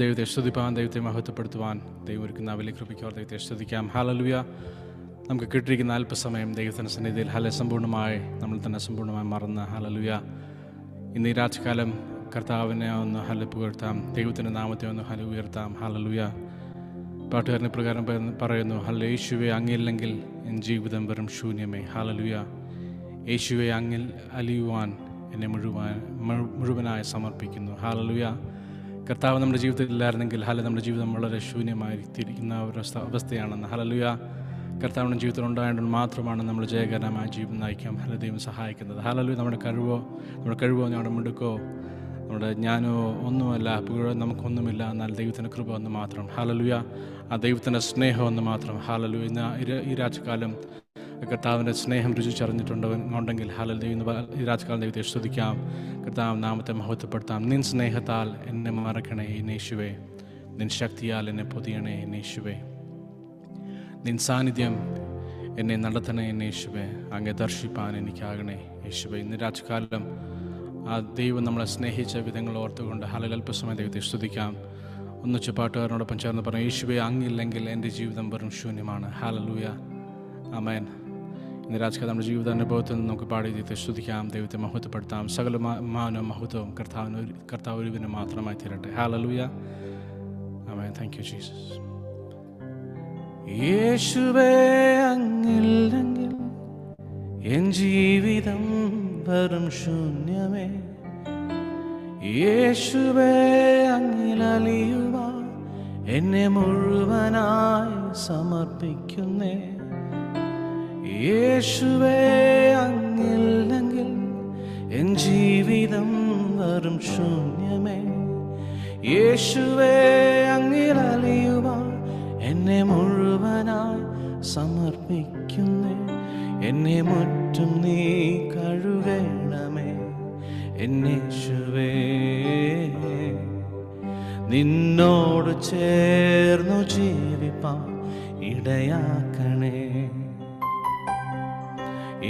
ദൈവത്തെ സ്തുതിപ്പാൻ, ദൈവത്തെ മഹത്വപ്പെടുത്തുവാൻ ദൈവം ഒരുക്കുന്ന വലിയ കൃപയ്ക്ക് ദൈവത്തെ സ്തുതിക്കാം. ഹല്ലേലൂയ. നമുക്ക് കിട്ടിയിരിക്കുന്ന അല്പസമയം ദൈവത്തിൻ്റെ സന്നിധിയിൽ സമ്പൂർണ്ണമായി നമ്മൾ തന്നെ സമ്പൂർണ്ണമായി മറന്ന് ഹല്ലേലൂയ ഇന്ന് ഈ രാത്രികാലം കർത്താവിനെ ഒന്ന് പുകഴ്ത്താം, ദൈവത്തിൻ്റെ നാമത്തെ ഒന്ന് ഉയർത്താം. ഹല്ലേലൂയ. പാട്ടുകാരന് പ്രകാരം പറയുന്നു, യേശുവെ അങ്ങില്ലെങ്കിൽ എൻ ജീവിതം വെറും ശൂന്യമേ. ഹല്ലേലൂയ. യേശുവെ അങ്ങിൽ അലിയുവാൻ എന്നെ മുഴുവനായി സമർപ്പിക്കുന്നു. ഹല്ലേലൂയ. കർത്താവ് നമ്മുടെ ജീവിതത്തിലില്ലായിരുന്നെങ്കിൽ നമ്മുടെ ജീവിതം വളരെ ശൂന്യമായിരിക്കുന്ന ഒരു അവസ്ഥയാണെന്ന്. ഹല്ലേലൂയ. കർത്താവിൻ്റെ ജീവിതത്തിൽ ഉണ്ടായതുകൊണ്ട് മാത്രമാണ് നമ്മൾ ജയകരമായ ജീവിതം നയിക്കാൻ ദൈവം സഹായിക്കുന്നത്. ഹല്ലേലൂയ. നമ്മുടെ കഴിവോ നമ്മുടെ മിടുക്കോ നമ്മുടെ ജ്ഞാനമോ ഒന്നുമല്ല, നമുക്കൊന്നുമില്ല. എന്നാൽ ദൈവത്തിൻ്റെ കൃപ ഒന്ന് മാത്രം. ഹല്ലേലൂയ. ആ ദൈവത്തിൻ്റെ സ്നേഹം ഒന്ന് മാത്രം. ഹല്ലേലൂയ. ഇന്ന് ഈ രാത്രികാലം കർത്താവിൻ്റെ സ്നേഹം രുചിച്ചറിഞ്ഞിട്ടുണ്ടെങ്കിൽ ഹല്ലേലൂയ ഈ രാത്രികാലം ദൈവത്തെ സ്തുതിക്കാം, കർത്താവ് നാമത്തെ മഹത്വപ്പെടുത്താം. നിൻ സ്നേഹത്താൽ എന്നെ മറക്കണേ യേശുവേ, നിൻ ശക്തിയാൽ എന്നെ പൊതിയണേ യേശുവേ, നിൻ സാന്നിധ്യം എന്നെ നടത്തണേ യേശുവേ, അങ്ങേ ദർശിപ്പാൻ എനിക്കാകണേ യേശുവേ. ഇന്ന് രാത്രികാലം ആ ദൈവം നമ്മളെ സ്നേഹിച്ച വിധങ്ങൾ ഓർത്തുകൊണ്ട് അല്പസമയം ദൈവത്തെ സ്തുതിക്കാം. ഒന്നിച്ച് പാട്ടുകാരനോടൊപ്പം ചേർന്ന് പറഞ്ഞു, യേശുവേ അങ്ങില്ലെങ്കിൽ എൻ്റെ ജീവിതം വെറും ശൂന്യമാണ്. ഹല്ലേലൂയ. ആമേൻ. ഇന്ന് രാത്രികാലം നമ്മുടെ ജീവിതാനുഭവത്തിൽ നിന്ന് നമുക്ക് പാടി ദൈവത്തെ സ്തുതിക്കാം, ദൈവത്തെ മഹത്വപ്പെടുത്താം. സകല മാനവും മഹത്വവും കർത്താവ് ഒരുവിന് മാത്രമായി തീരട്ടെ. Hallelujah. Amen. Thank you Jesus. യേശുവേ അങ്ങില്ലെങ്കിൽ എൻ ജീവിതം വെറും ശൂന്യമേ. യേശുവേ അങ്ങിലലിയുവാൻ എന്നെ മുഴുവനായി സമർപ്പിക്കുന്നേ. യേശുവേ അങ്ങില്ലെങ്കിൽ എൻ ജീവിതം വെറും ശൂന്യമേ. യേശുവേ അങ്ങിലലിയുവാൻ എന്നെ മുഴുവനായി സമർപ്പിക്കുന്നേ. എന്നെ മുറ്റും നീ കഴുകണമേ എന്നേശുവേ, നിന്നോട് ചേർന്നു ജീവിപ്പാൻ ഇടയാക്കണേ.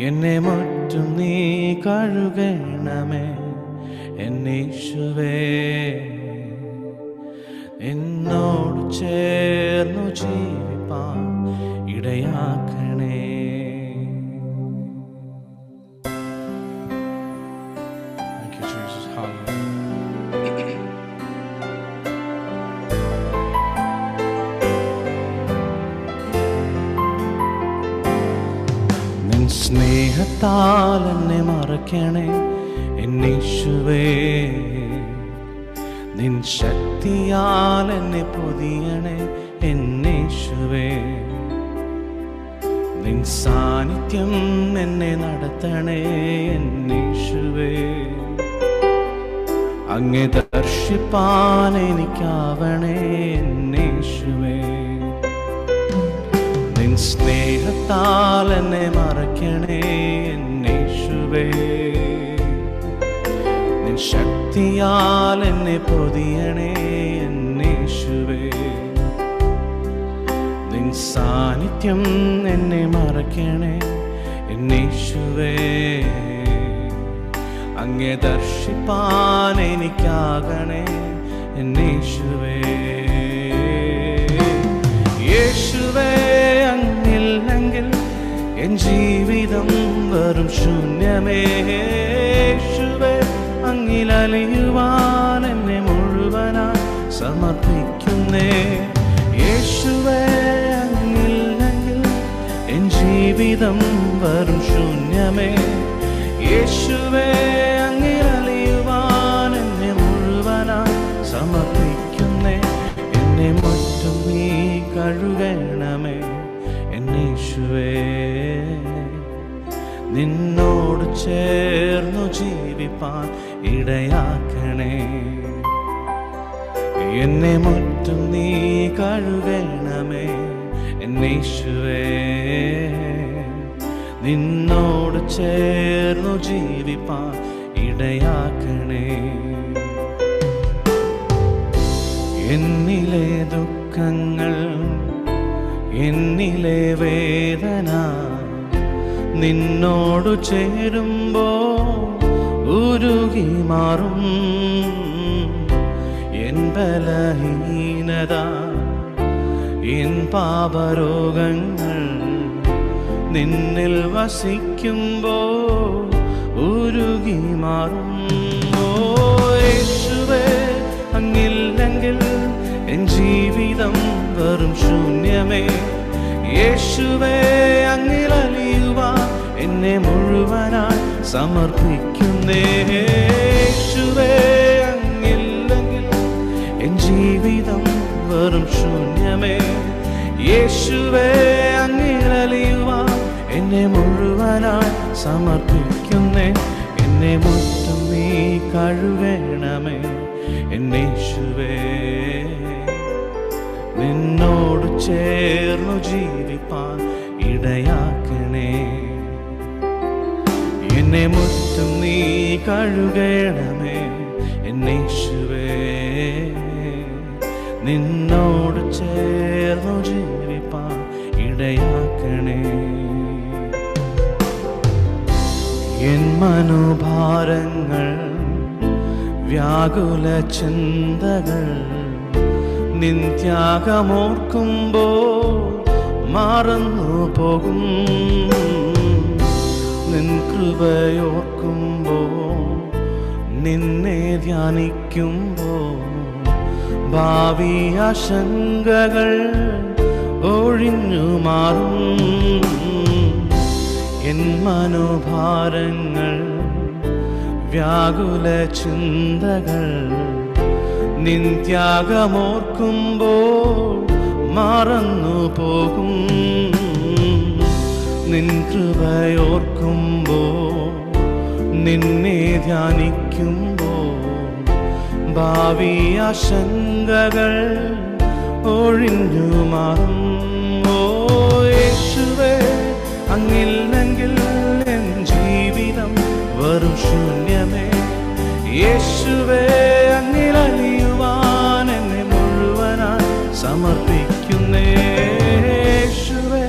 എന്നെ മുറ്റും നീ കഴുകണമേ എന്നേശുവേ, എന്നോട് ചേർന്നു ജീവിപ്പാൻ ഇടയാക്കണേ. സ്നേഹത്താൽ എന്നെ മറക്കണേ എന്നേശുവേ, നിൻ ശക്തിയാൽ എന്നെ പൊതിയണേ എന്നേശുവേ, നിൻ സാന്നിധ്യം എന്നെ നടത്തണേ എന്നേശുവേ, അങ്ങേ ദർശിപ്പാൻ എനിക്കാവണേ എന്നേശുവേ, നിൻ സ്നേഹത്താൽ എന്നെ മറക്കണേ എന്നേശുവേ, നിൻ ശക്തിയാൽ എന്നെ പൊതിയണേ എന്നേശുവേ, നിൻ സാന്നിധ്യം എന്നെ മറക്കണേ എന്നേശുവേ, അങ്ങേ ദർശിപ്പാൻ എനിക്കാകണേ എന്നേശുവേ. യേശുവേ അങ്ങില്ലെങ്കിൽ എൻ ജീവിതം വെറും ശൂന്യമേ. യേശുവേ അങ്ങിലലിയുവാൻ എന്നെ മുഴുവനായി സമർപ്പിക്കുന്നേ. യേശുവേ അങ്ങില്ലെങ്കിൽ എൻ ജീവിതം വെറും ശൂന്യമേ. യേശുവേ അങ്ങിലലിയുവാൻ എന്നെ മുഴുവനായി സമർപ്പിക്കുന്നേ. എന്നെ മുറ്റും നീ കഴുകണമേ എന്നേശുവേ, നിന്നോട് ചേർന്നു ജീവിപ്പാൻ ഇടയാക്കണേ. എന്നെ മുറ്റും നീ കഴുകണമേ എന്നേശുവേ, നിന്നോട് ചേർന്നു ജീവിപ്പാൻ ഇടയാക്കണേ. എന്നിലെ ദുഃഖങ്ങൾ എന്നിലെ വേദന നിന്നോട് ചേരുമ്പോൾ ഉരുകി മാറും. എൻ ബലഹീനത, എൻ പാപരോഗങ്ങൾ നിന്നിൽ വസിക്കുമ്പോൾ ഉരുകി മാറും. ഓ യേശുവേ, അങ്ങില്ലെങ്കിൽ എൻ ജീവിതം വെറും ശൂന്യമേ. യേശുവേ, അങ്ങിലലിയുവാൻ എന്നെ മുഴുവനായി സമർപ്പിക്കുന്നേ. യേശുവേ, അങ്ങില്ലെങ്കിൽ എൻ ജീവിതം വെറും ശൂന്യമേ. യേശുവേ, അങ്ങിലലിയുവാൻ എന്നെ മുഴുവനായി സമർപ്പിക്കുന്നേ. എന്നെ മുറ്റും നീ കഴുകണമേ എന്നേശുവേ. നിന്നോട് ചേർന്നു ജീവിപ്പാൻ ഇടയാക്കണേ. എന്നെ മുറ്റും നീ കഴുകണമേ എന്നേശുവേ. നിന്നോട് ചേർന്നു ജീവിപ്പാൻ ഇടയാക്കണേ. എൻ മനോഭാരങ്ങൾ, വ്യാകുല ചിന്തകൾ നിത്യാഗമോർക്കുമ്പോൾ മറന്നു പോകും. നിൻ കൃപയോർക്കുമ്പോൾ, നിന്നെ ധ്യാനിക്കുമ്പോൾ ഭാവി ആശങ്കകൾ ഒഴിഞ്ഞു മാറും. എൻ മനോഭാരങ്ങൾ, വ്യാകുല ചിന്തകൾ നിത്യാഗമോർക്കുമ്പോൾ മറന്നു പോകും. നിൻ കൃപയോർക്കുമ്പോൾ, നിന്നെ ധ്യാനിക്കുമ്പോൾ ഭാവി ആശങ്കകൾ ഒഴിഞ്ഞു മാറും. ഓ യേശുവേ, അങ്ങില്ലെങ്കിൽ എൻ ജീവിതം വെറും ശൂന്യമേ. യേശുവേ, അങ്ങിലലിയുവാൻ എന്നെ മുഴുവനായി സമർപ്പിക്കുന്നേ. യേശുവേ,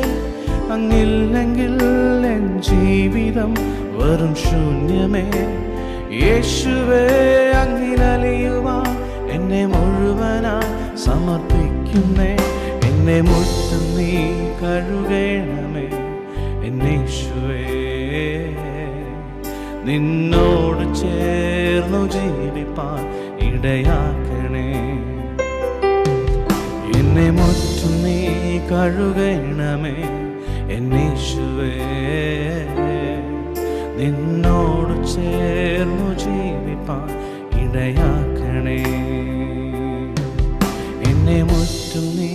അങ്ങില്ലെങ്കിൽ എൻ ജീവിതം വെറും ശൂന്യമേ. യേശുവേ, അങ്ങിലലിയുവാൻ എന്നെ മുഴുവനായി സമർപ്പിക്കുന്നേ. എന്നെ മുറ്റും നീ കഴുകണമേ എന്നേശുവേ. നിന്നോട് ചേർന്നു ജീവിപ്പാൻ ഇടയാക്കണേ. എന്നെ മുറ്റും നീ കഴുകണമേ എന്നേശുവേ. നിന്നോട് ചേർന്നു ജീവിപ്പാൻ ഇടയാക്കണേ. എന്നെ മുറ്റും നീ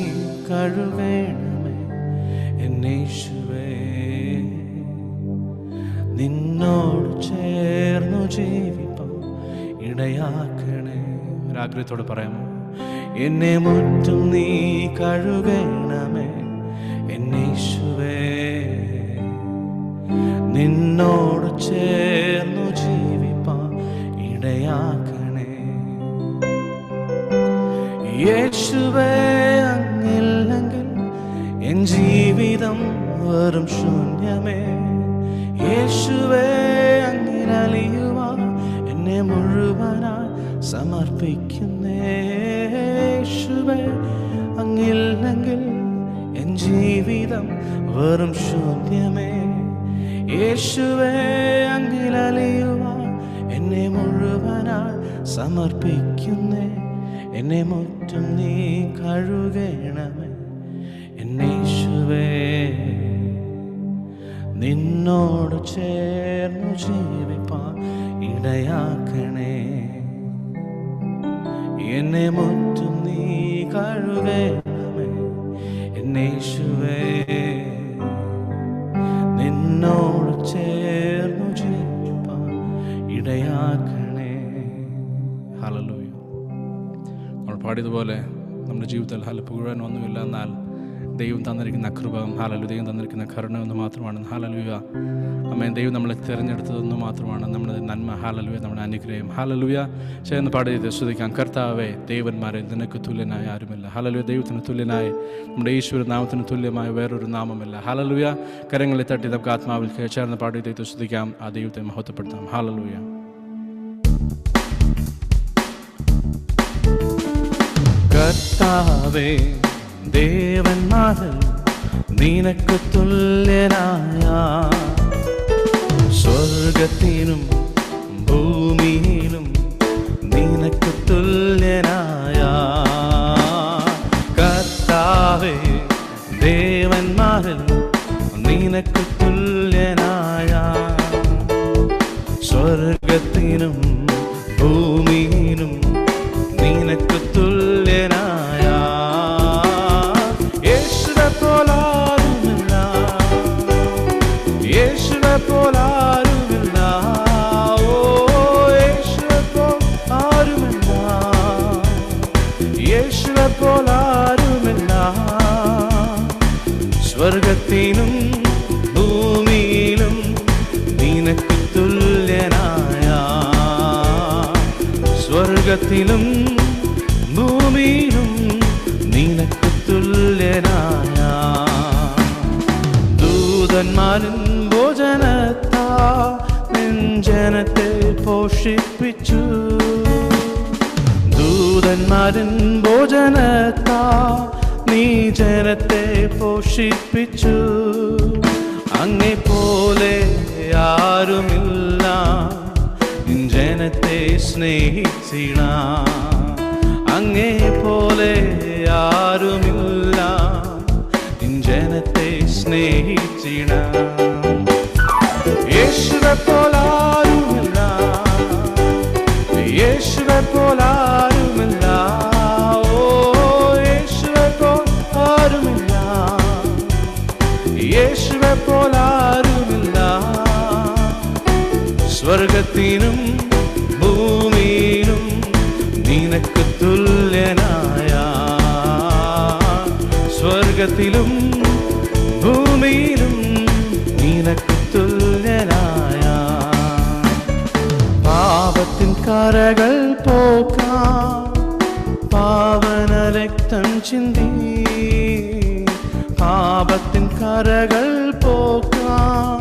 കഴുകണമേ എന്നേശുവേ. നിന്നോട് ചേർന്നു ജീവിപ്പാൻ ഇടയാക്കണേ. ഒരാഗ്രഹത്തോടെ പറയാമോ? എന്നെ മുറ്റും നീ കഴുകണമേ എന്നേശുവേ. നിന്നോട് ചേർന്നു ജീവിപ്പാൻ ഇടയാക്കണേ. യേശുവേ, അങ്ങില്ലെങ്കിൽ എൻ ജീവിതം വെറും ശൂന്യമേ. യേശുവേ, അങ്ങിലലിയുവാൻ എന്നെ മുഴുവനായി സമർപ്പിക്കുന്നേ. യേശുവേ, അങ്ങില്ലെങ്കിൽ എൻ ജീവിതം വെറും ശൂന്യമേ. യേശുവേ, അങ്ങിലലിയുവാൻ എന്നെ മുഴുവനായി സമർപ്പിക്കുന്നേ. എന്നെ മുറ്റും നീ കഴുകണമേ എന്നേശുവേ. നിന്നോട് ചേർന്നു ജീവിപ്പാൻ ഇടയാക്കണേ. എന്നെ മുറ്റും നീ കഴുകണമേ എന്നേശുവേ. നിന്നോട് ചേർന്നു ജീവിപ്പാൻ ഇടയാക്കണേ. ഹല്ലേലൂയ. നമ്മൾ പാടിയതുപോലെ നമ്മുടെ ജീവിതത്തിൽ പുകഴാൻ ഒന്നുമില്ല, എന്നാൽ ദൈവം തന്നിരിക്കുന്ന കൃപ, ഹല്ലേലൂയ, ദൈവം തന്നിരിക്കുന്ന കരുണ ഒന്ന് മാത്രമാണ്. ഹല്ലേലൂയ. ആമേൻ. ദൈവം നമ്മളെ തിരഞ്ഞെടുത്തതൊന്നു മാത്രമാണ് നമ്മുടെ നന്മ. ഹല്ലേലൂയ, നമ്മുടെ അനുഗ്രഹം. ഹല്ലേലൂയ. ചേർന്ന് പാടിയത് ശ്രദ്ധിക്കാം. കർത്താവേ, ദേവന്മാരെ നിനക്ക് തുല്യനായ ആരുമില്ല. ഹല്ലേലൂയ. ദൈവത്തിന് തുല്യനായ, നമ്മുടെ ഈശ്വര നാമത്തിന് തുല്യമായ വേറൊരു നാമമില്ല. ഹല്ലേലൂയ. കരങ്ങളെ തട്ടി നമുക്ക് ആത്മാവിൽ ചേർന്ന് പാടിയത് ശ്രദ്ധിക്കാം. ആ ദൈവത്തെ മഹത്വപ്പെടുത്താം. ഹല്ലേലൂയ. കർത്താവേ ദേവന്മാരിൽ നിനക്ക് തുല്യനായ സ്വർഗത്തിനും ഭൂമിയിലും നിനക്ക് തുല്യനായ കർത്താവേ ദേവന്മാരിൽ നിനക്ക് തുല്യനായ സ്വർഗത്തിനും ഭൂമിയിലും നിനക്ക് തുല്യനായ യേശുവെ പോലാരുമില്ല, യേശുവെ പോലാരുമില്ല, ഓ യേശുവെ പോലാരുമില്ല, യേശുവെ പോലാരുമില്ല. സ്വർഗത്തിനും ഭൂമിയിലും നിനക്ക് തുല്യനായ സ്വർഗത്തിലും ഭൂമിയിലും നിനക്ക് തുല്യനായ ദൂതന്മാരിൻ ഭോജനത്താ നിൻ ജനത്തെ പോഷിപ്പിച്ചു, ദൂതന്മാരിൻ ഭോജനത്താ നീ ജനത്തെ പോഷിപ്പിച്ചു. അങ്ങേ പോലെ ആരുമില്ല നിൻ ജനത്തെ സ്നേഹിച്ചിടാൻ, അങ്ങേ പോലെ ആരുമില്ല നിൻ ജനത്തെ സ്നേഹിച്ചിടാൻ. യേശുവെ പോലാരുമില്ല, യേശുവെ പോലാരുമില്ല, ഓ യേശുവെ പോലാരുമില്ല, യേശുവെ പോലാരുമില്ല. സ്വർഗത്തിനും ഭൂമിയിലും നിനക്ക് തുല്യനായ സ്വർഗത്തിലും ഭൂമിയിലും നിനക്ക് തുല്യനായ പാപത്തിൻ കരകൾ പോക്കാൻ പാവന രക്തം ചിന്തി, പാപത്തിൻ കരകൾ പോക്കാൻ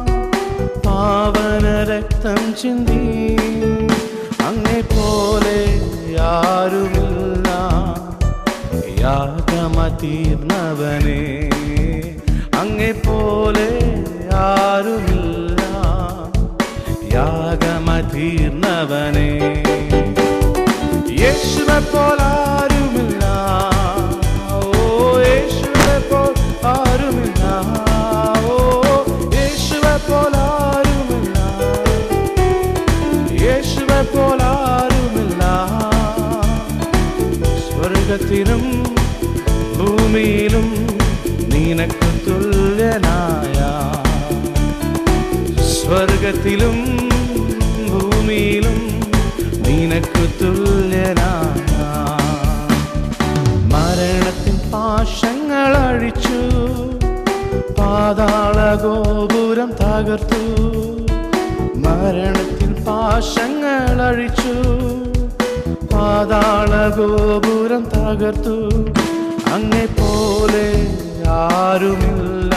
പാവന രക്തം ചിന്തി. അങ്ങേ പോലെ ആരുമില്ല യാഗമതീർന്നവനെ, അങ്ങേ പോലെ ആരുമില്ല യാഗമതീർന്നവനെ. യേശുവെ പോലാരുമില്ല, ഓ യേശുവെ പോലാരുമില്ല, ഓ യേശുവെ പോലാരുമില്ല, യേശുവെ പോലാരുമില്ല. സ്വർഗത്തിലും ഭൂമിയിലും നിനക്ക് തുല്യനായ സ്വർഗത്തിലും ഭൂമിയിലും നിനക്ക് തുല്യനായ മരണത്തിൻ പാശങ്ങൾ അഴിച്ചു, പാതാള ഗോപുരം തകർത്തു, മരണത്തിൻ പാശങ്ങൾ അഴിച്ചു, പാതാള ഗോപുരം തകർത്തു. അങ്ങേ പോലെ ആരുമില്ല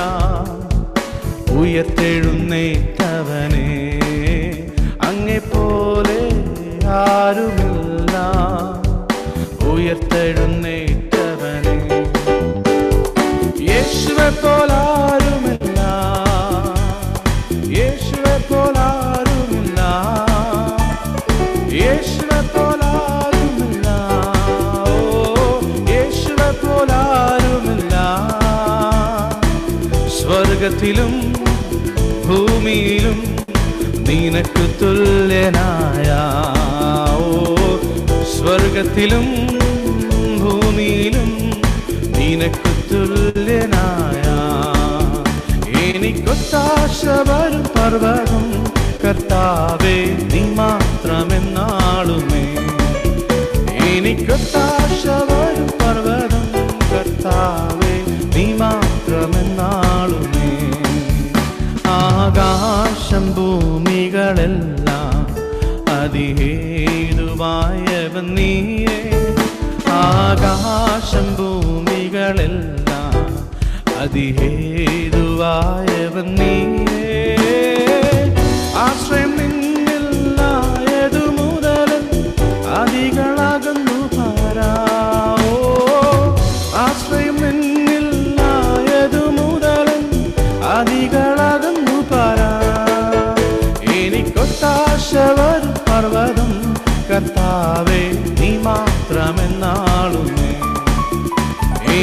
ഉയർത്തെഴുന്നേറ്റവനെ, അങ്ങേ പോലെ ആരുമില്ല ഉയർത്തെഴുന്നേറ്റവനെ. യേശുവെ പോലാരുമില്ല, യേശുവെ പോലാരുമില്ല, യേശുവെ പോലാരുമില്ല, ഓ യേശുവെ പോലാരുമില്ല. സ്വർഗത്തിലും ഭൂമിയിലും നിനക്ക് തുല്യനായ, ഓ സ്വർഗത്തിലും ഭൂമിയിലും നിനക്ക് തുല്യനായ. എനിക്കൊത്താശ വരും പർവ്വതം കർത്താവേ നീ മാത്രമെന്നാളുമേ, എനിക്കൊത്താശ വരും പർവ്വതം കർത്താവേ നീ മാത്രമെന്നാളുമേ. ആകാശം ഭൂമികളെല്ലാം അതിഹേതുവായവൻ നീയേ, ആകാശം ഭൂമികളെല്ലാം അതിഹേതുവായവൻ നീയേ. ആശ്രയം നിന്നില്ലായതു മുതൽ അതികളാകുന്നു പാരാ, ഓ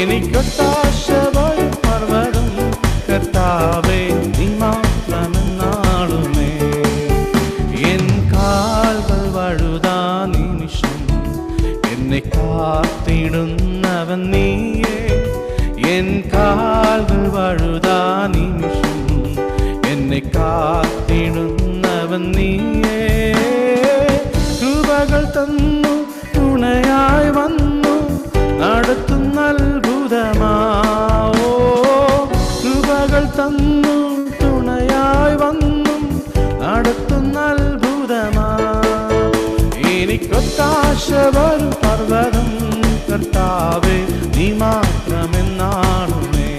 എനിക്കൊത്താശ വരും പർവ്വതം കർത്താവേ നീ മാത്രമെന്നാളുമേ. എൻ കാൽകൾ വഴുതാ നിമിഷം എന്നെ കാത്തിടുന്നവൻ നീയേ. എൻ കാൽകൾ വഴുതാ നിമിഷം എന്നെ കാത്തിടുന്നവൻ നീയേ. കൃപകൾ തന്നു തുണയായി വന്നു നടത്തുന്ന അത്ഭുതമാവോ. കൃപകൾ തന്നു തുണയായി വന്നു നടത്തുന്ന അത്ഭുതമാ. എനിക്കൊത്താശ വരും പർവ്വതം കർത്താവേ നീ മാത്രമെന്നാളുമേ.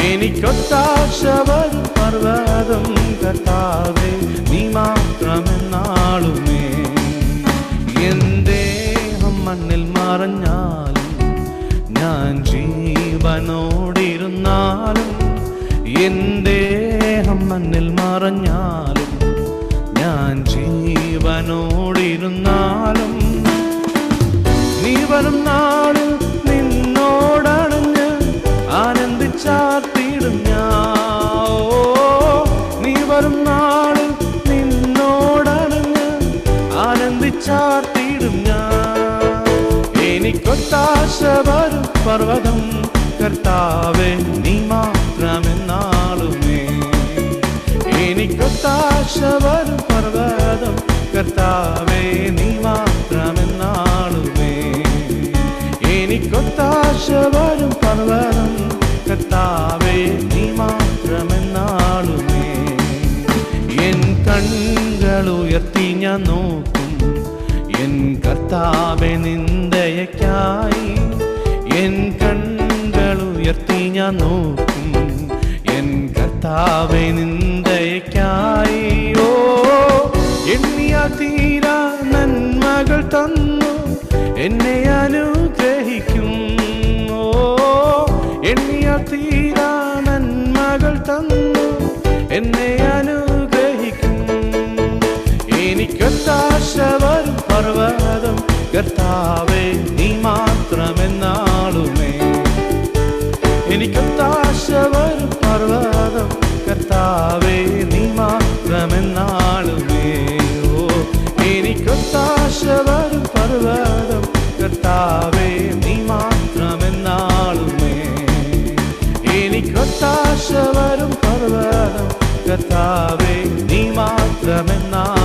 എനിക്കൊത്താശ വരും പർവ്വതം കർത്താവേ നീ മാത്രമെന്നാളുമേ. എൻ ദേഹം മണ്ണിൽ മറഞ്ഞാലും ഞാൻ ജീവനോടിരുന്നാലും, എൻ ദേഹം മണ്ണിൽ മറഞ്ഞാലും ഞാൻ ജീവനോടിരുന്നാലും, നീ വരും നാളിൽ നിന്നോടണഞ്ഞ് ആനന്ദിച്ചാർത്തിടും ഞാൻ. നീ വരും നാളിൽ നിന്നോടണഞ്ഞ് ആനന്ദിച്ചാർത്തിടും ഞാൻ. എനിക്കൊത്താശ വരും പർവ്വതം കർത്താവേ നീ മാത്രമെന്നാളുമേ. എനിക്കൊത്താശ വരും പർവ്വതം കർത്താവേ നീ മാത്രമെന്നാളുമേ. എനിക്കൊത്താശ വരും പർവ്വതം കർത്താവേ നീ മാത്രമെന്നാളുമേ. എൻ കണ്ണുകൾ ഉയർത്തി ഞാൻ നോക്കും എൻ കർത്താവേ നിന്ദയക്കായി. എൻ കണ്ണുകൾ ഉയർത്തി ഞാൻ നോക്കും എൻ കർത്താവേ നിന്ദയക്കായി. ഓ എണ്ണിയാ തീരാ നന്മകൾ തന്നു എന്നെ അനുഗ്രഹിക്കും. ഓ എണ്ണിയാ തീരാ നന്മകൾ തന്നു എന്നെ അനുഗ്രഹിക്കും. എനിക്കൊത്താശ വരും പർവ്വതം കർത്താവേ നീ മാത്രമെന്നാളുമേ. എനിക്കൊത്താശ വരും പർവ്വതം കർത്താവേ നീ മാത്രമെന്നാളുമേ. ഓ എനിക്കൊത്താശ വരും പർവ്വതം കർത്താവേ നീ മാത്രമെന്നാളുമേ. എനിക്കൊത്താശ വരും പർവ്വതം കർത്താവേ നീ മാത്രമെന്നാളുമേ.